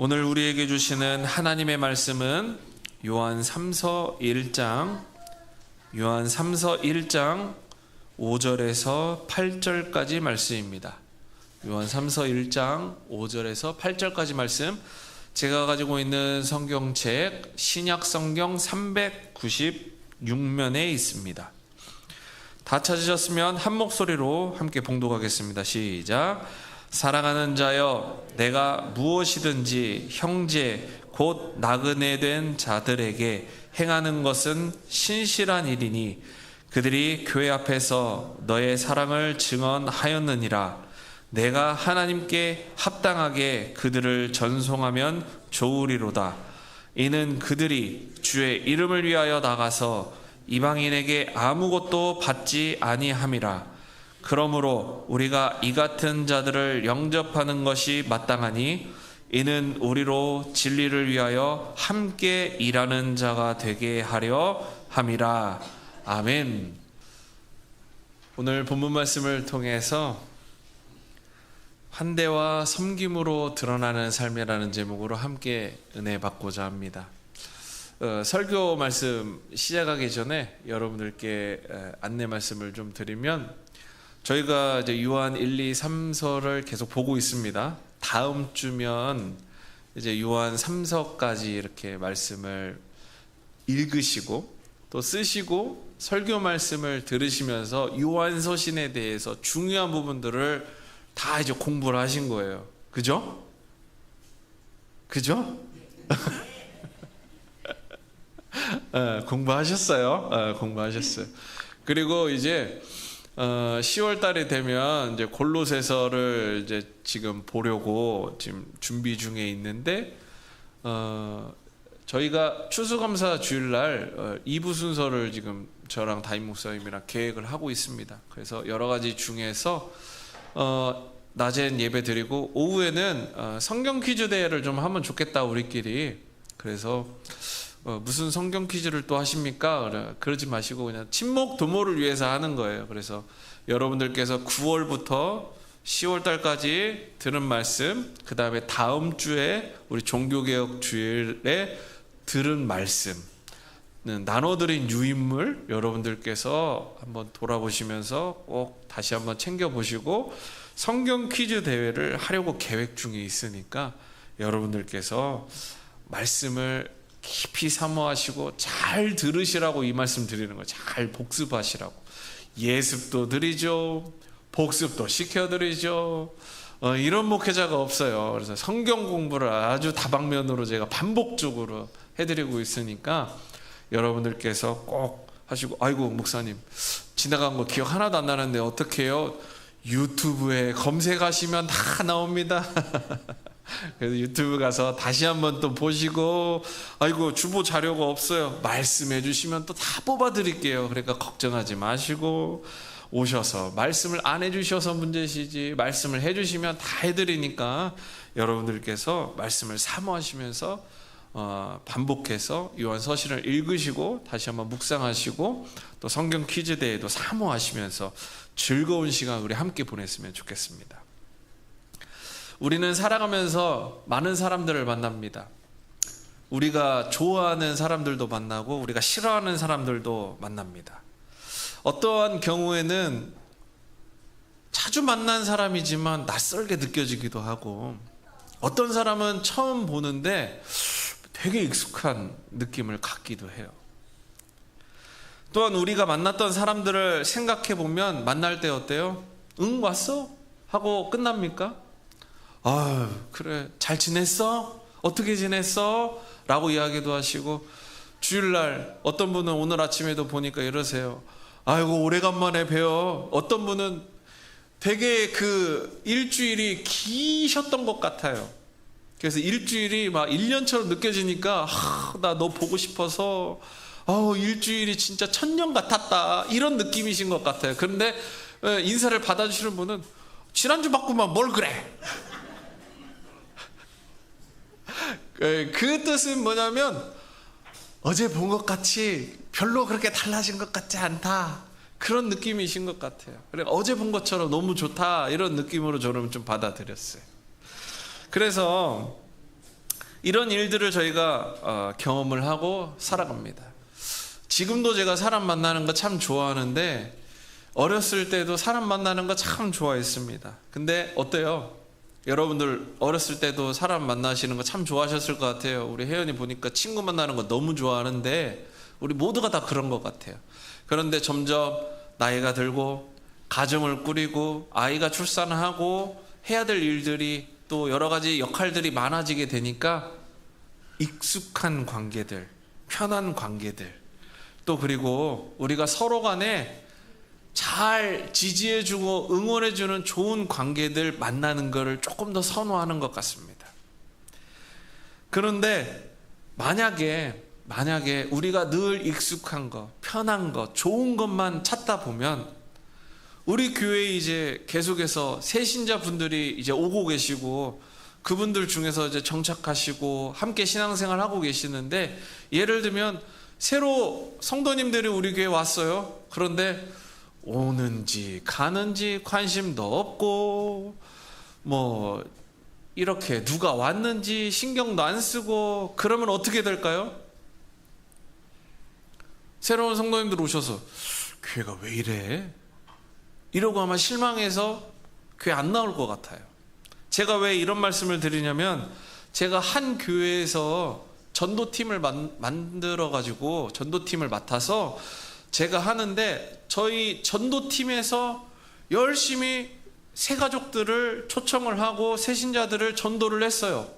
오늘 우리에게 주시는 하나님의 말씀은 요한 3서 1장 5절에서 8절까지 말씀입니다. 요한 3서 1장 5절에서 8절까지 말씀, 제가 가지고 있는 성경책 신약 성경 396면에 있습니다. 다 찾으셨으면 한 목소리로 함께 봉독하겠습니다. 시작. 사랑하는 자여, 내가 무엇이든지 형제 곧 나그네 된 자들에게 행하는 것은 신실한 일이니 그들이 교회 앞에서 너의 사랑을 증언하였느니라. 내가 하나님께 합당하게 그들을 전송하면 좋으리로다. 이는 그들이 주의 이름을 위하여 나가서 이방인에게 아무것도 받지 아니함이라. 그러므로 우리가 이 같은 자들을 영접하는 것이 마땅하니 이는 우리로 진리를 위하여 함께 일하는 자가 되게 하려 함이라. 아멘. 오늘 본문 말씀을 통해서 환대와 섬김으로 드러나는 삶이라는 제목으로 함께 은혜 받고자 합니다. 설교 말씀 시작하기 전에 여러분들께 안내 말씀을 좀 드리면, 저희가 이제 요한 1, 2, 3서를 계속 보고 있습니다. 다음 주면 이제 요한 3서까지 이렇게 말씀을 읽으시고 또 쓰시고 설교 말씀을 들으시면서 요한 서신에 대해서 중요한 부분들을 다 이제 공부를 하신 거예요. 그죠? 그죠? 공부하셨어요. 공부하셨어요. 그리고 이제 10월 달이 되면 이제 골로새서를 이제 지금 보려고 지금 준비 중에 있는데, 저희가 추수감사 주일날 2부 순서를 지금 저랑 담임 목사님이랑 계획을 하고 있습니다. 그래서 여러 가지 중에서 낮엔 예배 드리고 오후에는 성경 퀴즈 대회를 좀 하면 좋겠다 우리끼리. 그래서 무슨 성경 퀴즈를 또 하십니까? 그러지 마시고 그냥 친목 도모를 위해서 하는 거예요. 그래서 여러분들께서 9월부터 10월 달까지 들은 말씀, 그 다음에 다음 주에 우리 종교개혁 주일에 들은 말씀, 나눠드린 유인물 여러분들께서 한번 돌아보시면서 꼭 다시 한번 챙겨보시고 성경 퀴즈 대회를 하려고 계획 중에 있으니까 여러분들께서 말씀을 깊이 사모하시고 잘 들으시라고 이 말씀 드리는 거예요. 잘 복습하시라고. 예습도 드리죠, 복습도 시켜드리죠. 이런 목회자가 없어요. 그래서 성경 공부를 아주 다방면으로 제가 반복적으로 해드리고 있으니까 여러분들께서 꼭 하시고, 아이고 목사님 지나간 거 기억 하나도 안 나는데 어떻게 해요? 유튜브에 검색하시면 다 나옵니다. 그래서 유튜브 가서 다시 한번 또 보시고, 아이고 주보 자료가 없어요, 말씀해 주시면 또 다 뽑아 드릴게요. 그러니까 걱정하지 마시고 오셔서, 말씀을 안 해주셔서 문제시지 말씀을 해주시면 다 해드리니까 여러분들께서 말씀을 사모하시면서 반복해서 요한 서신을 읽으시고 다시 한번 묵상하시고 또 성경 퀴즈 대회도 사모하시면서 즐거운 시간 우리 함께 보냈으면 좋겠습니다. 우리는 살아가면서 많은 사람들을 만납니다. 우리가 좋아하는 사람들도 만나고 우리가 싫어하는 사람들도 만납니다. 어떠한 경우에는 자주 만난 사람이지만 낯설게 느껴지기도 하고, 어떤 사람은 처음 보는데 되게 익숙한 느낌을 갖기도 해요. 또한 우리가 만났던 사람들을 생각해 보면 만날 때 어때요? 응, 왔어? 하고 끝납니까? 아유, 그래, 잘 지냈어? 어떻게 지냈어? 라고 이야기도 하시고, 주일날 어떤 분은 오늘 아침에도 보니까 이러세요. 아이고 오래간만에 뵈어. 어떤 분은 되게 그 일주일이 기셨던 것 같아요. 그래서 일주일이 막 1년처럼 느껴지니까 나 너 보고 싶어서 일주일이 진짜 1000년 같았다, 이런 느낌이신 것 같아요. 그런데 인사를 받아주시는 분은 지난주 받고만 뭘 그래. 그 뜻은 뭐냐면 어제 본 것 같이 별로 그렇게 달라진 것 같지 않다, 그런 느낌이신 것 같아요. 그래, 어제 본 것처럼 너무 좋다, 이런 느낌으로 저는 좀 받아들였어요. 그래서 이런 일들을 저희가 경험을 하고 살아갑니다. 지금도 제가 사람 만나는 거 참 좋아하는데 어렸을 때도 사람 만나는 거 참 좋아했습니다. 근데 어때요? 여러분들 어렸을 때도 사람 만나시는 거 참 좋아하셨을 것 같아요. 우리 혜연이 보니까 친구 만나는 거 너무 좋아하는데 우리 모두가 다 그런 것 같아요. 그런데 점점 나이가 들고 가정을 꾸리고 아이가 출산하고 해야 될 일들이 또 여러 가지 역할들이 많아지게 되니까 익숙한 관계들, 편한 관계들, 또 그리고 우리가 서로 간에 잘 지지해주고 응원해주는 좋은 관계들 만나는 것을 조금 더 선호하는 것 같습니다. 그런데 만약에 우리가 늘 익숙한 것, 편한 것, 좋은 것만 찾다 보면 우리 교회에 이제 계속해서 새신자 분들이 이제 오고 계시고 그분들 중에서 이제 정착하시고 함께 신앙생활 하고 계시는데, 예를 들면 새로 성도님들이 우리 교회에 왔어요. 그런데 오는지 가는지 관심도 없고 뭐 이렇게 누가 왔는지 신경도 안 쓰고 그러면 어떻게 될까요? 새로운 성도님들 오셔서 교회가 왜 이래? 이러고 아마 실망해서 교회 안 나올 것 같아요. 제가 왜 이런 말씀을 드리냐면, 제가 한 교회에서 전도팀을 만들어 가지고 전도팀을 맡아서 제가 하는데, 저희 전도팀에서 열심히 새가족들을 초청을 하고 새신자들을 전도를 했어요.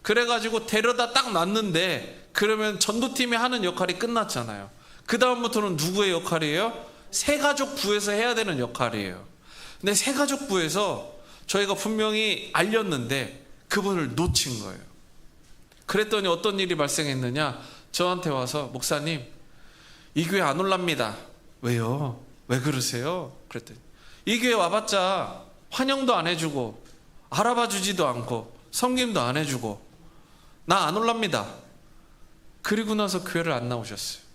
그래가지고 데려다 딱 놨는데, 그러면 전도팀이 하는 역할이 끝났잖아요. 그 다음부터는 누구의 역할이에요? 새가족부에서 해야 되는 역할이에요. 근데 새가족부에서 저희가 분명히 알렸는데 그분을 놓친 거예요. 그랬더니 어떤 일이 발생했느냐, 저한테 와서 목사님 이 교회 안 올랍니다. 왜요? 왜 그러세요? 그랬더니 이 교회 와봤자 환영도 안 해주고 알아봐 주지도 않고 섬김도 안 해주고 나 안 올랍니다. 그리고 나서 교회를 안 나오셨어요.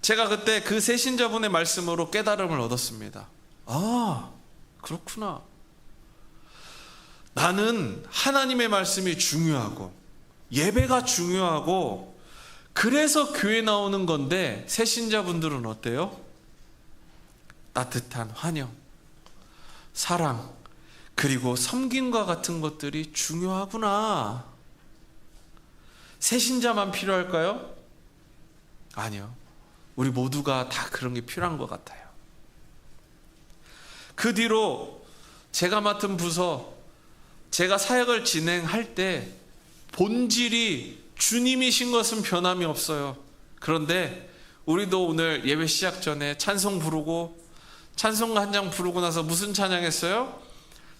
제가 그때 그 새신자분의 말씀으로 깨달음을 얻었습니다. 아, 그렇구나. 나는 하나님의 말씀이 중요하고 예배가 중요하고 그래서 교회 나오는 건데, 새신자분들은 어때요? 따뜻한 환영, 사랑, 그리고 섬김과 같은 것들이 중요하구나. 새신자만 필요할까요? 아니요. 우리 모두가 다 그런 게 필요한 것 같아요. 그 뒤로 제가 맡은 부서, 제가 사역을 진행할 때 본질이 주님이신 것은 변함이 없어요. 그런데 우리도 오늘 예배 시작 전에 찬송 부르고 찬송가 한 장 부르고 나서 무슨 찬양했어요?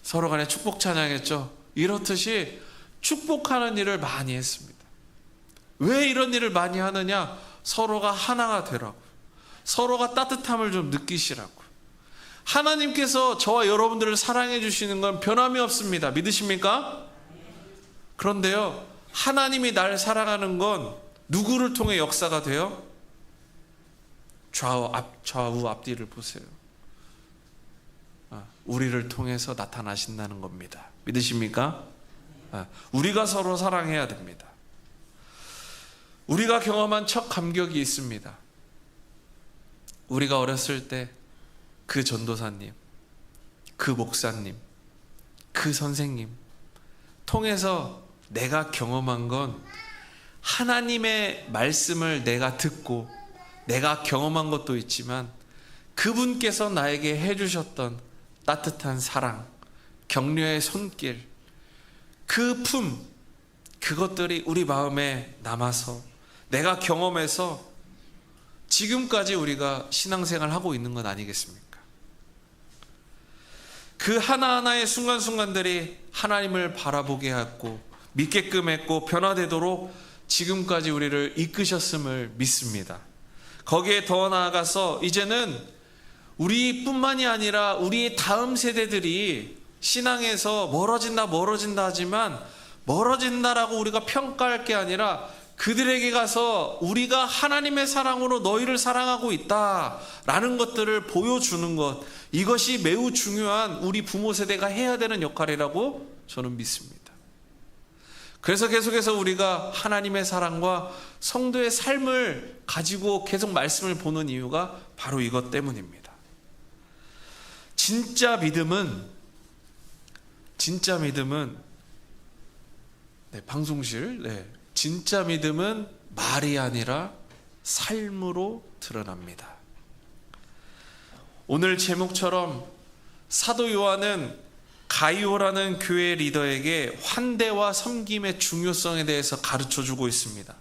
서로 간에 축복 찬양했죠. 이렇듯이 축복하는 일을 많이 했습니다. 왜 이런 일을 많이 하느냐? 서로가 하나가 되라고, 서로가 따뜻함을 좀 느끼시라고. 하나님께서 저와 여러분들을 사랑해 주시는 건 변함이 없습니다. 믿으십니까? 그런데요, 하나님이 날 사랑하는 건 누구를 통해 역사가 돼요? 좌우 앞뒤를 보세요. 우리를 통해서 나타나신다는 겁니다. 믿으십니까? 우리가 서로 사랑해야 됩니다. 우리가 경험한 첫 감격이 있습니다. 우리가 어렸을 때 그 전도사님, 그 목사님, 그 선생님 통해서 내가 경험한 건, 하나님의 말씀을 내가 듣고 내가 경험한 것도 있지만 그분께서 나에게 해주셨던 따뜻한 사랑, 격려의 손길, 그 품, 그것들이 우리 마음에 남아서 내가 경험해서 지금까지 우리가 신앙생활을 하고 있는 건 아니겠습니까? 그 하나하나의 순간순간들이 하나님을 바라보게 했고 믿게끔 했고 변화되도록 지금까지 우리를 이끄셨음을 믿습니다. 거기에 더 나아가서 이제는 우리뿐만이 아니라 우리의 다음 세대들이 신앙에서 멀어진다 하지만, 멀어진다라고 우리가 평가할 게 아니라 그들에게 가서 우리가 하나님의 사랑으로 너희를 사랑하고 있다라는 것들을 보여주는 것, 이것이 매우 중요한 우리 부모 세대가 해야 되는 역할이라고 저는 믿습니다. 그래서 계속해서 우리가 하나님의 사랑과 성도의 삶을 가지고 계속 말씀을 보는 이유가 바로 이것 때문입니다. 진짜 믿음은 진짜 믿음은 말이 아니라 삶으로 드러납니다. 오늘 제목처럼 사도 요한은 가이오라는 교회 리더에게 환대와 섬김의 중요성에 대해서 가르쳐주고 있습니다.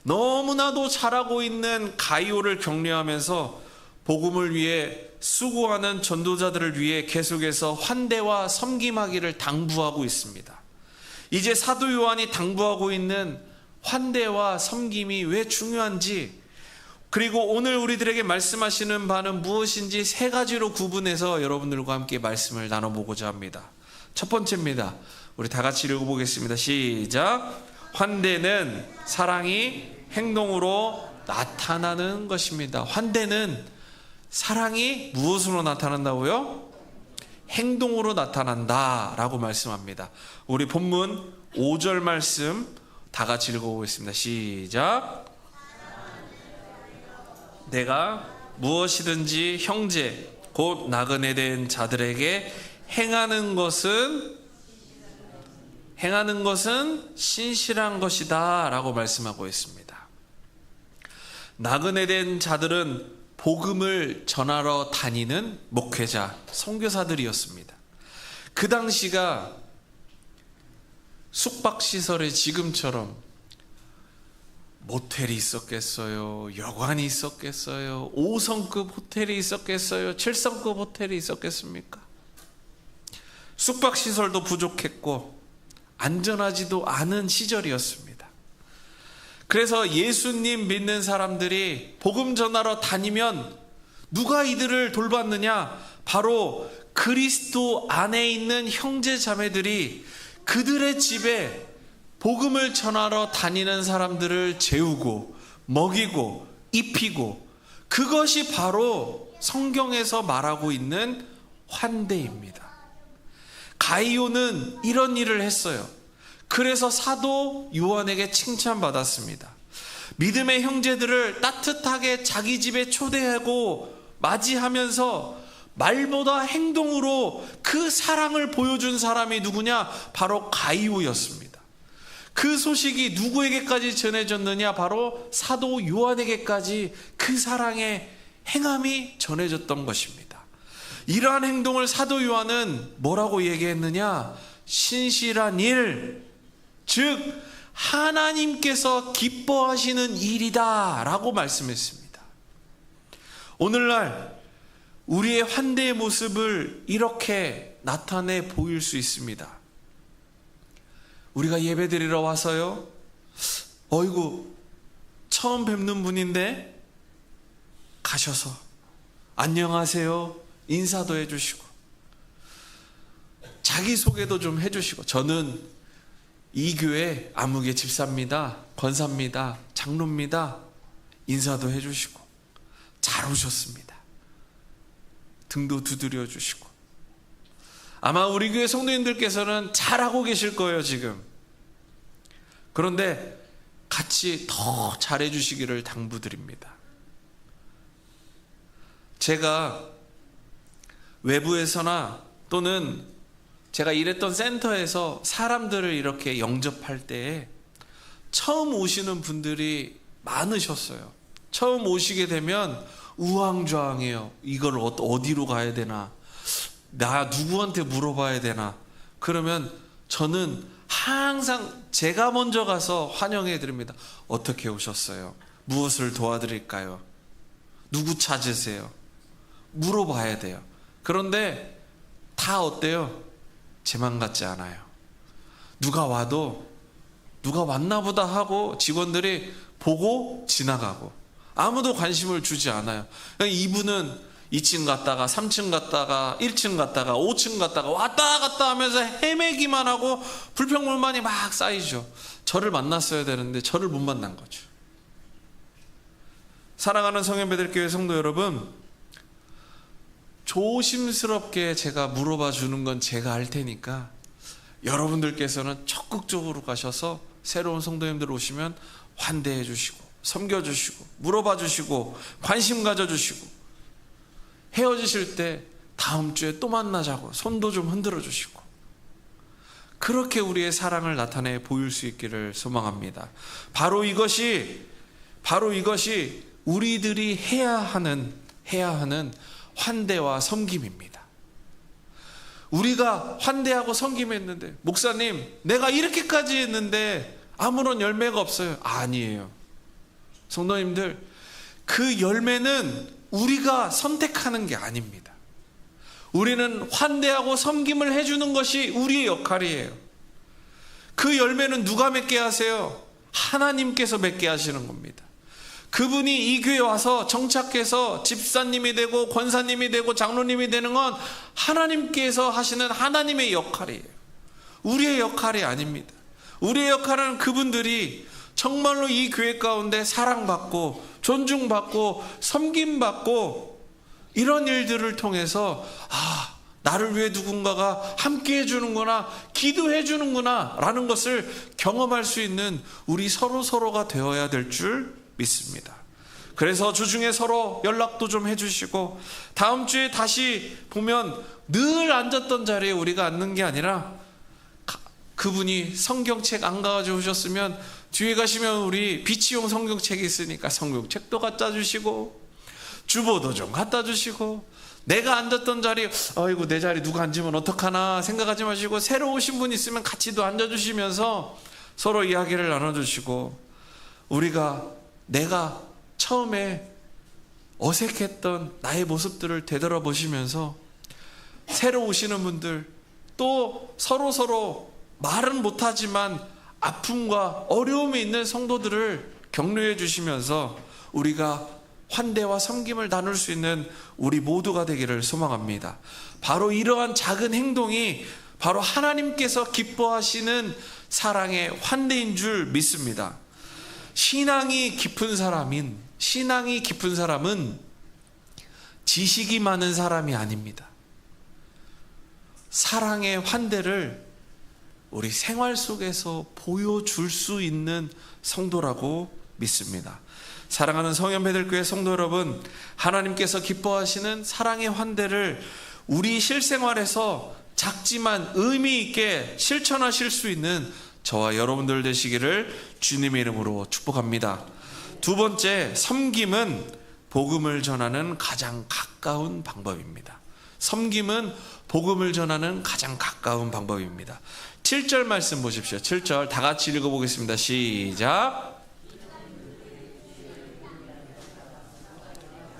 너무나도 잘하고 있는 가이오를 격려하면서 복음을 위해 수고하는 전도자들을 위해 계속해서 환대와 섬김하기를 당부하고 있습니다. 이제 사도 요한이 당부하고 있는 환대와 섬김이 왜 중요한지, 그리고 오늘 우리들에게 말씀하시는 바는 무엇인지 세 가지로 구분해서 여러분들과 함께 말씀을 나눠보고자 합니다. 첫 번째입니다. 우리 다 같이 읽어보겠습니다. 시작. 환대는 사랑이 행동으로 나타나는 것입니다. 환대는 사랑이 무엇으로 나타난다고요? 행동으로 나타난다 라고 말씀합니다. 우리 본문 5절 말씀 다 같이 읽어보겠습니다. 시작. 내가 무엇이든지 형제 곧 나그네 된 자들에게 행하는 것은 신실한 것이다 라고 말씀하고 있습니다. 나그네 된 자들은 복음을 전하러 다니는 목회자, 선교사들이었습니다. 그 당시가 숙박시설의 지금처럼 모텔이 있었겠어요? 여관이 있었겠어요? 5성급 호텔이 있었겠어요? 7성급 호텔이 있었겠습니까? 숙박시설도 부족했고 안전하지도 않은 시절이었습니다. 그래서 예수님 믿는 사람들이 복음 전하러 다니면 누가 이들을 돌봤느냐? 바로 그리스도 안에 있는 형제 자매들이 그들의 집에 복음을 전하러 다니는 사람들을 재우고 먹이고 입히고, 그것이 바로 성경에서 말하고 있는 환대입니다. 가이오는 이런 일을 했어요. 그래서 사도 요한에게 칭찬받았습니다. 믿음의 형제들을 따뜻하게 자기 집에 초대하고 맞이하면서 말보다 행동으로 그 사랑을 보여준 사람이 누구냐? 바로 가이오였습니다. 그 소식이 누구에게까지 전해졌느냐? 바로 사도 요한에게까지 그 사랑의 행함이 전해졌던 것입니다. 이러한 행동을 사도 요한은 뭐라고 얘기했느냐? 신실한 일, 즉 하나님께서 기뻐하시는 일이다 라고 말씀했습니다. 오늘날 우리의 환대의 모습을 이렇게 나타내 보일 수 있습니다. 우리가 예배드리러 와서요, 어이구 처음 뵙는 분인데 가셔서 안녕하세요 인사도 해주시고 자기소개도 좀 해주시고, 저는 이 교회 아무개 집사입니다, 권사입니다, 장로입니다, 인사도 해주시고 잘 오셨습니다 등도 두드려 주시고, 아마 우리 교회 성도님들께서는 잘하고 계실 거예요 지금. 그런데 같이 더 잘해 주시기를 당부드립니다. 제가 외부에서나 또는 제가 일했던 센터에서 사람들을 이렇게 영접할 때에 처음 오시는 분들이 많으셨어요. 처음 오시게 되면 우왕좌왕해요. 이걸 어디로 가야 되나, 나 누구한테 물어봐야 되나. 그러면 저는 항상 제가 먼저 가서 환영해 드립니다. 어떻게 오셨어요? 무엇을 도와드릴까요? 누구 찾으세요? 물어봐야 돼요. 그런데 다 어때요? 제 맘 같지 않아요. 누가 와도 누가 왔나 보다 하고 직원들이 보고 지나가고 아무도 관심을 주지 않아요. 이분은 2층 갔다가 3층 갔다가 1층 갔다가 5층 갔다가 왔다 갔다 하면서 헤매기만 하고 불평불만이 막 쌓이죠. 저를 만났어야 되는데 저를 못 만난 거죠. 사랑하는 성현배들교회 성도 여러분, 조심스럽게 제가 물어봐 주는 건 제가 할 테니까 여러분들께서는 적극적으로 가셔서 새로운 성도님들 오시면 환대해 주시고 섬겨주시고 물어봐 주시고 관심 가져주시고, 헤어지실 때 다음 주에 또 만나자고 손도 좀 흔들어 주시고, 그렇게 우리의 사랑을 나타내 보일 수 있기를 소망합니다. 바로 이것이 우리들이 해야 하는 환대와 섬김입니다. 우리가 환대하고 섬김했는데, 목사님 내가 이렇게까지 했는데 아무런 열매가 없어요. 아니에요. 성도님들, 그 열매는 우리가 선택하는 게 아닙니다. 우리는 환대하고 섬김을 해주는 것이 우리의 역할이에요. 그 열매는 누가 맺게 하세요? 하나님께서 맺게 하시는 겁니다. 그분이 이 교회에 와서 정착해서 집사님이 되고 권사님이 되고 장로님이 되는 건 하나님께서 하시는 하나님의 역할이에요. 우리의 역할이 아닙니다. 우리의 역할은 그분들이 정말로 이 교회 가운데 사랑받고 존중받고 섬김받고 이런 일들을 통해서 나를 위해 누군가가 함께 해주는구나, 기도해 주는구나 라는 것을 경험할 수 있는 우리 서로가 되어야 될 줄 믿습니다. 그래서 주중에 서로 연락도 좀 해주시고, 다음 주에 다시 보면 늘 앉았던 자리에 우리가 앉는 게 아니라, 그분이 성경책 안 가지고 오셨으면 뒤에 가시면 우리 비치용 성경책이 있으니까 성경책도 갖다 주시고, 주보도 좀 갖다 주시고, 내가 앉았던 자리, 아이고 내 자리 누가 앉으면 어떡하나 생각하지 마시고, 새로 오신 분 있으면 같이도 앉아주시면서 서로 이야기를 나눠주시고, 내가 처음에 어색했던 나의 모습들을 되돌아보시면서 새로 오시는 분들, 또 서로 말은 못하지만 아픔과 어려움이 있는 성도들을 격려해 주시면서 우리가 환대와 섬김을 나눌 수 있는 우리 모두가 되기를 소망합니다. 바로 이러한 작은 행동이 바로 하나님께서 기뻐하시는 사랑의 환대인 줄 믿습니다. 신앙이 깊은 사람은 지식이 많은 사람이 아닙니다. 사랑의 환대를 우리 생활 속에서 보여줄 수 있는 성도라고 믿습니다. 사랑하는 성현배들교회 성도 여러분, 하나님께서 기뻐하시는 사랑의 환대를 우리 실생활에서 작지만 의미 있게 실천하실 수 있는 저와 여러분들 되시기를 주님의 이름으로 축복합니다. 두 번째, 섬김은 복음을 전하는 가장 가까운 방법입니다. 섬김은 복음을 전하는 가장 가까운 방법입니다. 7절 말씀 보십시오. 7절 다 같이 읽어보겠습니다. 시작.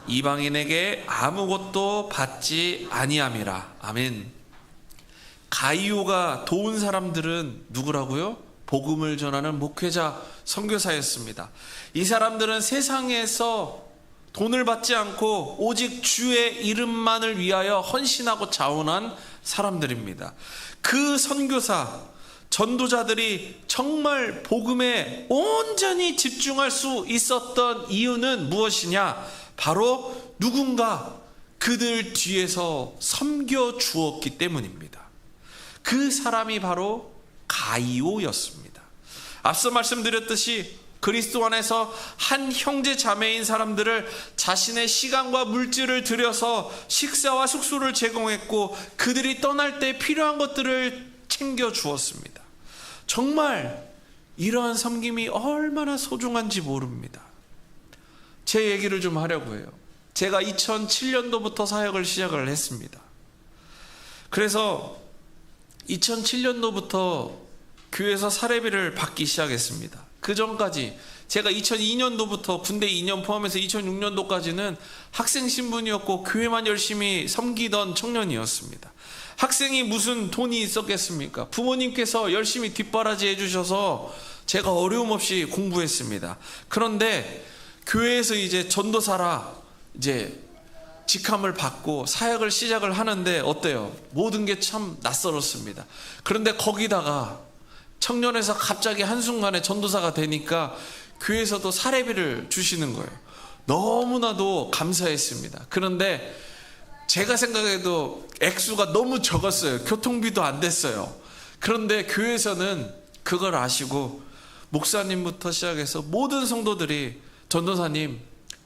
이방인에게 아무것도 받지 아니함이라. 아멘. 가이오가 도운 사람들은 누구라고요? 복음을 전하는 목회자, 선교사였습니다. 이 사람들은 세상에서 돈을 받지 않고 오직 주의 이름만을 위하여 헌신하고 자원한 사람들입니다. 그 선교사, 전도자들이 정말 복음에 온전히 집중할 수 있었던 이유는 무엇이냐? 바로 누군가 그들 뒤에서 섬겨 주었기 때문입니다. 그 사람이 바로 가이오였습니다. 앞서 말씀드렸듯이 그리스도 안에서 한 형제 자매인 사람들을 자신의 시간과 물질을 들여서 식사와 숙소를 제공했고, 그들이 떠날 때 필요한 것들을 챙겨 주었습니다. 정말 이러한 섬김이 얼마나 소중한지 모릅니다. 제 얘기를 좀 하려고 해요. 제가 2007년도부터 사역을 시작을 했습니다. 그래서 2007년도부터 교회에서 사례비를 받기 시작했습니다. 그 전까지 제가 2002년도부터 군대 2년 포함해서 2006년도까지는 학생 신분이었고 교회만 열심히 섬기던 청년이었습니다. 학생이 무슨 돈이 있었겠습니까? 부모님께서 열심히 뒷바라지 해주셔서 제가 어려움 없이 공부했습니다. 그런데 교회에서 이제 전도사라 이제 직함을 받고 사역을 시작을 하는데 어때요? 모든 게 참 낯설었습니다. 그런데 거기다가 청년에서 갑자기 한순간에 전도사가 되니까 교회에서도 사례비를 주시는 거예요. 너무나도 감사했습니다. 그런데 제가 생각해도 액수가 너무 적었어요. 교통비도 안 됐어요. 그런데 교회에서는 그걸 아시고 목사님부터 시작해서 모든 성도들이 전도사님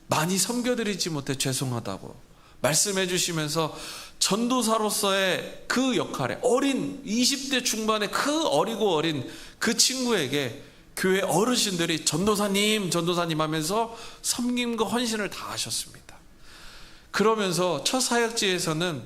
많이 섬겨드리지 못해 죄송하다고 말씀해 주시면서 전도사로서의 그 역할에 어린 20대 중반의 그 어리고 어린 그 친구에게 교회 어르신들이 전도사님 하면서 섬김과 헌신을 다 하셨습니다. 그러면서 첫 사역지에서는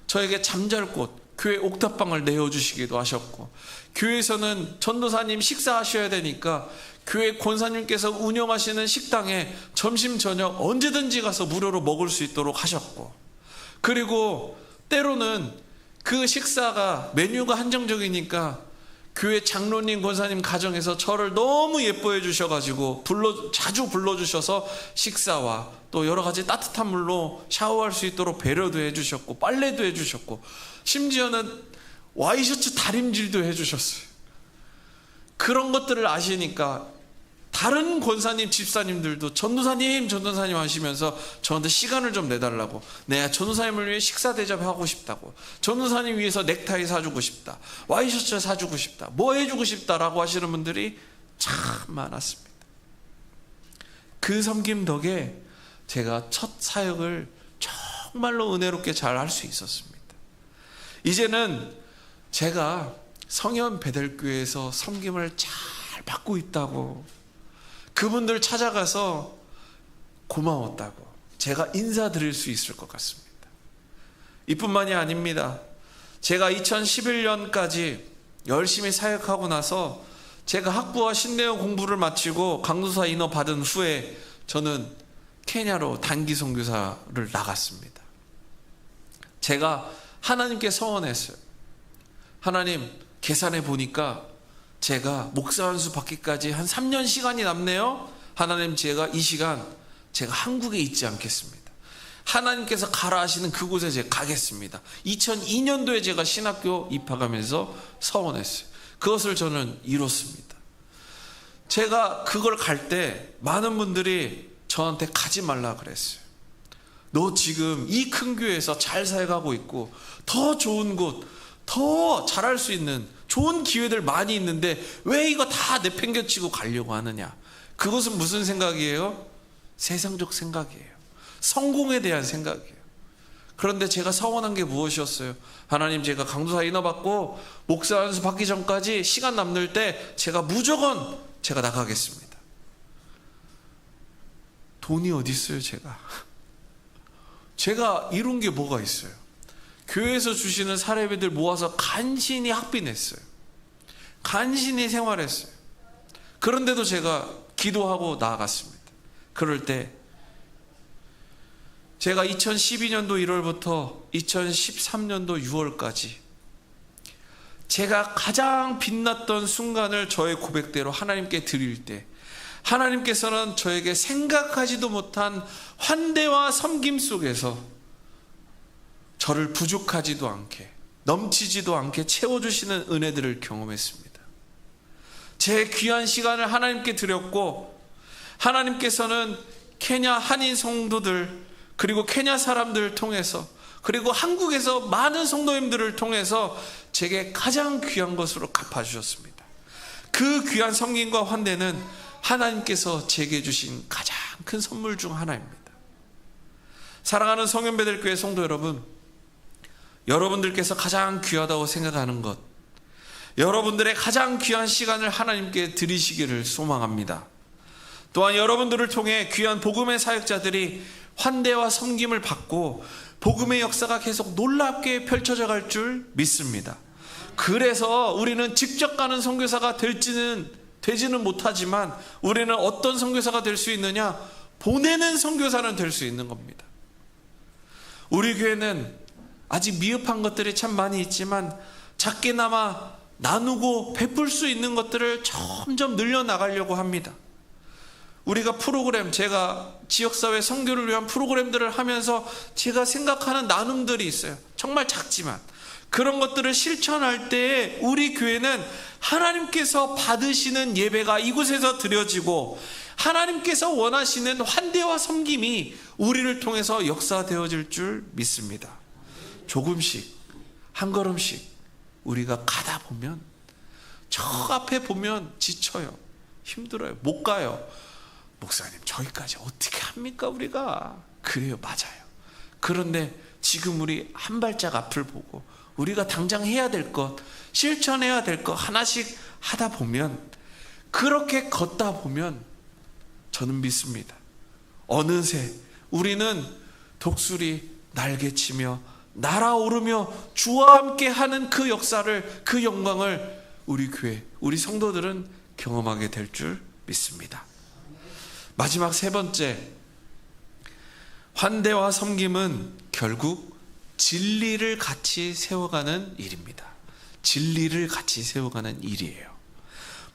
저에게 잠잘 곳 교회 옥탑방을 내어주시기도 하셨고, 교회에서는 전도사님 식사하셔야 되니까 교회 권사님께서 운영하시는 식당에 점심 저녁 언제든지 가서 무료로 먹을 수 있도록 하셨고, 그리고 때로는 그 식사가 메뉴가 한정적이니까 교회 장로님 권사님 가정에서 저를 너무 예뻐해 주셔가지고 자주 불러주셔서 식사와 또 여러 가지 따뜻한 물로 샤워할 수 있도록 배려도 해주셨고 빨래도 해주셨고 심지어는 와이셔츠 다림질도 해주셨어요. 그런 것들을 아시니까 다른 권사님 집사님들도 전도사님 하시면서 저한테 시간을 좀 내달라고, 내가 전도사님을 위해 식사 대접하고 싶다고, 전도사님 위해서 넥타이 사주고 싶다, 와이셔츠 사주고 싶다, 뭐 해주고 싶다라고 하시는 분들이 참 많았습니다. 그 섬김 덕에 제가 첫 사역을 정말로 은혜롭게 잘 할 수 있었습니다. 이제는 제가 성현 베델교회에서 섬김을 잘 받고 있다고, 그분들 찾아가서 고마웠다고 제가 인사드릴 수 있을 것 같습니다. 이뿐만이 아닙니다. 제가 2011년까지 열심히 사역하고 나서 제가 학부와 신대어 공부를 마치고 강도사 인허 받은 후에 저는 케냐로 단기 선교사를 나갔습니다. 제가 하나님께 서원했어요. 하나님, 계산해 보니까 제가 목사 한수 받기까지 한 3년 시간이 남네요. 하나님, 제가 이 시간 제가 한국에 있지 않겠습니다. 하나님께서 가라 하시는 그곳에 제가 가겠습니다. 2002년도에 제가 신학교 입학하면서 서원했어요. 그것을 저는 이뤘습니다. 제가 그걸 갈 때 많은 분들이 저한테 가지 말라 그랬어요. 너 지금 이 큰 교회에서 잘 살아가고 있고 더 좋은 곳, 더 잘할 수 있는 좋은 기회들 많이 있는데 왜 이거 다 내팽개치고 가려고 하느냐. 그것은 무슨 생각이에요? 세상적 생각이에요. 성공에 대한 생각이에요. 그런데 제가 서원한 게 무엇이었어요? 하나님, 제가 강도사 인허 받고 목사 안수 받기 전까지 시간 남을 때 제가 무조건 제가 나가겠습니다. 돈이 어디 있어요? 제가 이룬 게 뭐가 있어요? 교회에서 주시는 사례비들 모아서 간신히 학비냈어요. 간신히 생활했어요. 그런데도 제가 기도하고 나아갔습니다. 그럴 때 제가 2012년도 1월부터 2013년도 6월까지 제가 가장 빛났던 순간을 저의 고백대로 하나님께 드릴 때 하나님께서는 저에게 생각하지도 못한 환대와 섬김 속에서 저를 부족하지도 않게 넘치지도 않게 채워주시는 은혜들을 경험했습니다. 제 귀한 시간을 하나님께 드렸고 하나님께서는 케냐 한인 성도들 그리고 케냐 사람들을 통해서 그리고 한국에서 많은 성도님들을 통해서 제게 가장 귀한 것으로 갚아주셨습니다. 그 귀한 섬김과 환대는 하나님께서 제게 주신 가장 큰 선물 중 하나입니다. 사랑하는 성현베델교회 성도 여러분, 여러분들께서 가장 귀하다고 생각하는 것, 여러분들의 가장 귀한 시간을 하나님께 드리시기를 소망합니다. 또한 여러분들을 통해 귀한 복음의 사역자들이 환대와 섬김을 받고 복음의 역사가 계속 놀랍게 펼쳐져 갈 줄 믿습니다. 그래서 우리는 직접 가는 선교사가 되지는 못하지만 우리는 어떤 선교사가 될 수 있느냐? 보내는 선교사는 될 수 있는 겁니다. 우리 교회는 아직 미흡한 것들이 참 많이 있지만 작게나마 나누고 베풀 수 있는 것들을 점점 늘려나가려고 합니다. 우리가 제가 지역사회 선교를 위한 프로그램들을 하면서 제가 생각하는 나눔들이 있어요. 정말 작지만 그런 것들을 실천할 때에 우리 교회는 하나님께서 받으시는 예배가 이곳에서 드려지고 하나님께서 원하시는 환대와 섬김이 우리를 통해서 역사되어질 줄 믿습니다. 조금씩 한 걸음씩 우리가 가다 보면 저 앞에 보면 지쳐요. 힘들어요. 못 가요. 목사님, 저기까지 어떻게 합니까 우리가? 그래요, 맞아요. 그런데 지금 우리 한 발짝 앞을 보고 우리가 당장 해야 될 것, 실천해야 될 것 하나씩 하다 보면, 그렇게 걷다 보면 저는 믿습니다. 어느새 우리는 독수리 날개치며 날아오르며 주와 함께 하는 그 역사를, 그 영광을 우리 교회, 우리 성도들은 경험하게 될 줄 믿습니다. 마지막 세 번째, 환대와 섬김은 결국 진리를 같이 세워가는 일입니다. 진리를 같이 세워가는 일이에요.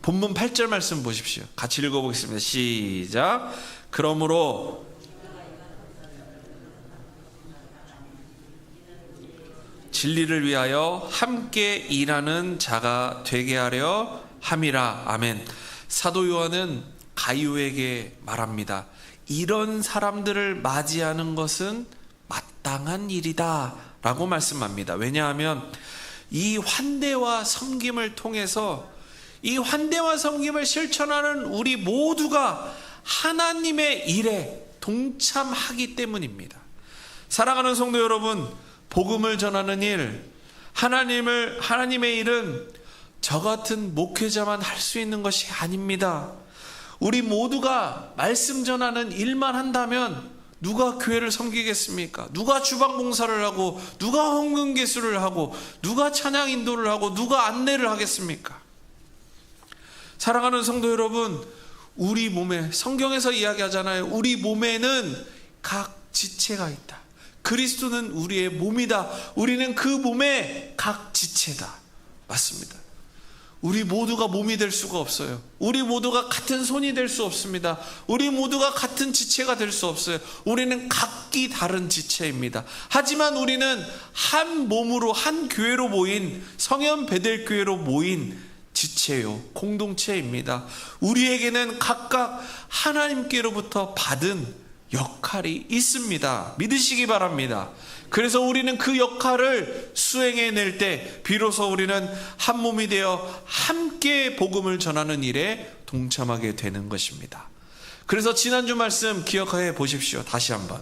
본문 8절 말씀 보십시오. 같이 읽어보겠습니다. 시작. 그러므로 진리를 위하여 함께 일하는 자가 되게 하려 함이라. 아멘. 사도 요한은 가이오에게 말합니다. 이런 사람들을 맞이하는 것은 마땅한 일이다 라고 말씀합니다. 왜냐하면 이 환대와 섬김을 통해서, 이 환대와 섬김을 실천하는 우리 모두가 하나님의 일에 동참하기 때문입니다. 사랑하는 성도 여러분, 복음을 전하는 일, 하나님의 일은 저 같은 목회자만 할 수 있는 것이 아닙니다. 우리 모두가 말씀 전하는 일만 한다면 누가 교회를 섬기겠습니까? 누가 주방 봉사를 하고, 누가 헌금 개수를 하고, 누가 찬양 인도를 하고, 누가 안내를 하겠습니까? 사랑하는 성도 여러분, 우리 몸에, 성경에서 이야기하잖아요. 우리 몸에는 각 지체가 있다. 그리스도는 우리의 몸이다. 우리는 그 몸의 각 지체다. 맞습니다. 우리 모두가 몸이 될 수가 없어요. 우리 모두가 같은 손이 될 수 없습니다. 우리 모두가 같은 지체가 될 수 없어요. 우리는 각기 다른 지체입니다. 하지만 우리는 한 몸으로, 한 교회로 모인, 성현 베델교회로 모인 지체요, 공동체입니다. 우리에게는 각각 하나님께로부터 받은 역할이 있습니다. 믿으시기 바랍니다. 그래서 우리는 그 역할을 수행해낼 때 비로소 우리는 한 몸이 되어 함께 복음을 전하는 일에 동참하게 되는 것입니다. 그래서 지난주 말씀 기억해 보십시오. 다시 한번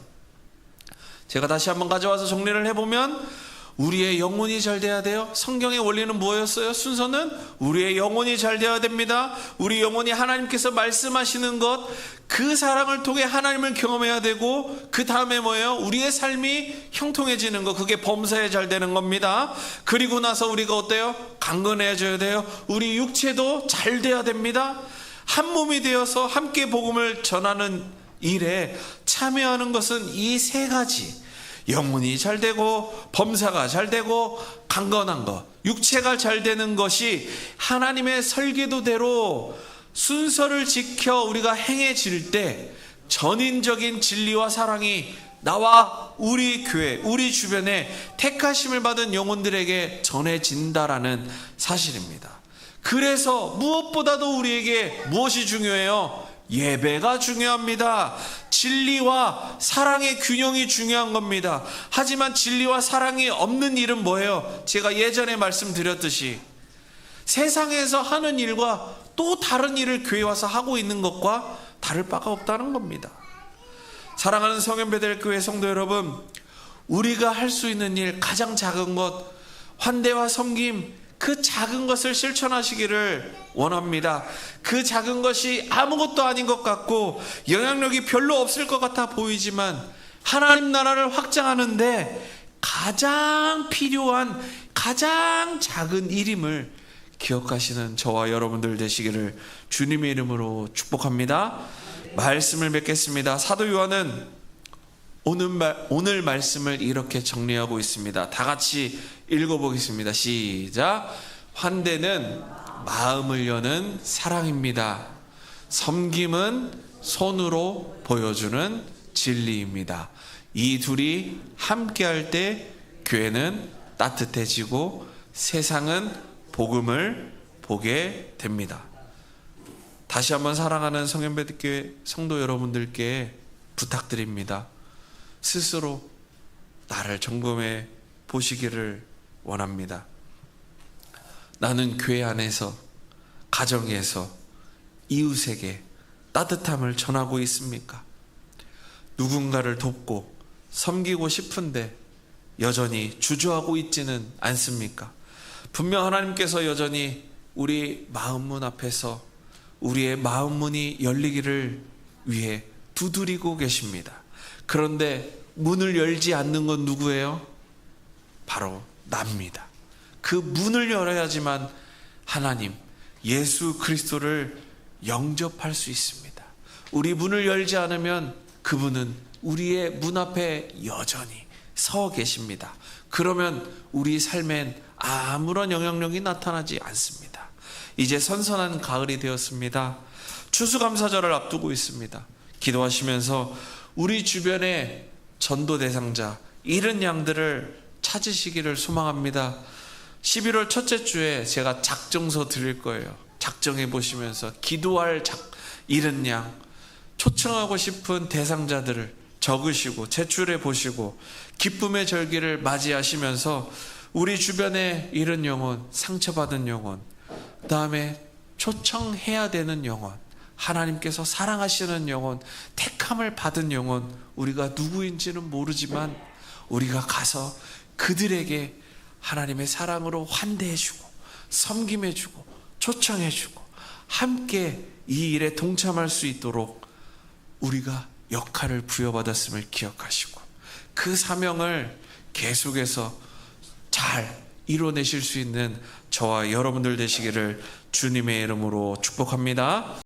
제가 다시 한번 가져와서 정리를 해보면, 우리의 영혼이 잘 돼야 돼요. 성경의 원리는 뭐였어요? 순서는 우리의 영혼이 잘 돼야 됩니다. 우리 영혼이 하나님께서 말씀하시는 것, 그 사랑을 통해 하나님을 경험해야 되고, 그 다음에 뭐예요? 우리의 삶이 형통해지는 것, 그게 범사에 잘 되는 겁니다. 그리고 나서 우리가 어때요? 강건해져야 돼요. 우리 육체도 잘 돼야 됩니다. 한 몸이 되어서 함께 복음을 전하는 일에 참여하는 것은 이 세 가지, 영혼이 잘 되고, 범사가 잘 되고, 강건한 것, 육체가 잘 되는 것이 하나님의 설계도대로 순서를 지켜 우리가 행해질 때 전인적인 진리와 사랑이 나와 우리 교회, 우리 주변에 택하심을 받은 영혼들에게 전해진다라는 사실입니다. 그래서 무엇보다도 우리에게 무엇이 중요해요? 예배가 중요합니다. 진리와 사랑의 균형이 중요한 겁니다. 하지만 진리와 사랑이 없는 일은 뭐예요? 제가 예전에 말씀드렸듯이 세상에서 하는 일과 또 다른 일을 교회에 와서 하고 있는 것과 다를 바가 없다는 겁니다. 사랑하는 성현베델교회 성도 여러분, 우리가 할 수 있는 일, 가장 작은 것, 환대와 섬김, 그 작은 것을 실천하시기를 원합니다. 그 작은 것이 아무것도 아닌 것 같고 영향력이 별로 없을 것 같아 보이지만 하나님 나라를 확장하는데 가장 필요한, 가장 작은 일임을 기억하시는 저와 여러분들 되시기를 주님의 이름으로 축복합니다. 말씀을 맺겠습니다. 사도 요한은 오늘 말씀을 이렇게 정리하고 있습니다. 다 같이 읽어보겠습니다. 시작. 환대는 마음을 여는 사랑입니다. 섬김은 손으로 보여주는 진리입니다. 이 둘이 함께할 때 교회는 따뜻해지고 세상은 복음을 보게 됩니다. 다시 한번 사랑하는 성현베델교회 성도 여러분들께 부탁드립니다. 스스로 나를 점검해 보시기를 원합니다. 나는 교회 안에서 가정에서 이웃에게 따뜻함을 전하고 있습니까? 누군가를 돕고 섬기고 싶은데 여전히 주저하고 있지는 않습니까? 분명 하나님께서 여전히 우리 마음문 앞에서 우리의 마음문이 열리기를 위해 두드리고 계십니다. 그런데 문을 열지 않는 건 누구예요? 바로 납니다. 그 문을 열어야지만 하나님, 예수 그리스도를 영접할 수 있습니다. 우리 문을 열지 않으면 그분은 우리의 문 앞에 여전히 서 계십니다. 그러면 우리 삶엔 아무런 영향력이 나타나지 않습니다. 이제 선선한 가을이 되었습니다. 추수감사절을 앞두고 있습니다. 기도하시면서 우리 주변에 전도 대상자, 잃은 양들을 찾으시기를 소망합니다. 11월 첫째 주에 제가 작정서 드릴 거예요. 작정해 보시면서 기도할 잃은 양, 초청하고 싶은 대상자들을 적으시고 제출해 보시고 기쁨의 절기를 맞이하시면서 우리 주변에 잃은 영혼, 상처받은 영혼, 그 다음에 초청해야 되는 영혼, 하나님께서 사랑하시는 영혼, 택함을 받은 영혼, 우리가 누구인지는 모르지만 우리가 가서 그들에게 하나님의 사랑으로 환대해주고 섬김해주고 초청해주고 함께 이 일에 동참할 수 있도록 우리가 역할을 부여받았음을 기억하시고 그 사명을 계속해서 잘 이뤄내실 수 있는 저와 여러분들 되시기를 주님의 이름으로 축복합니다.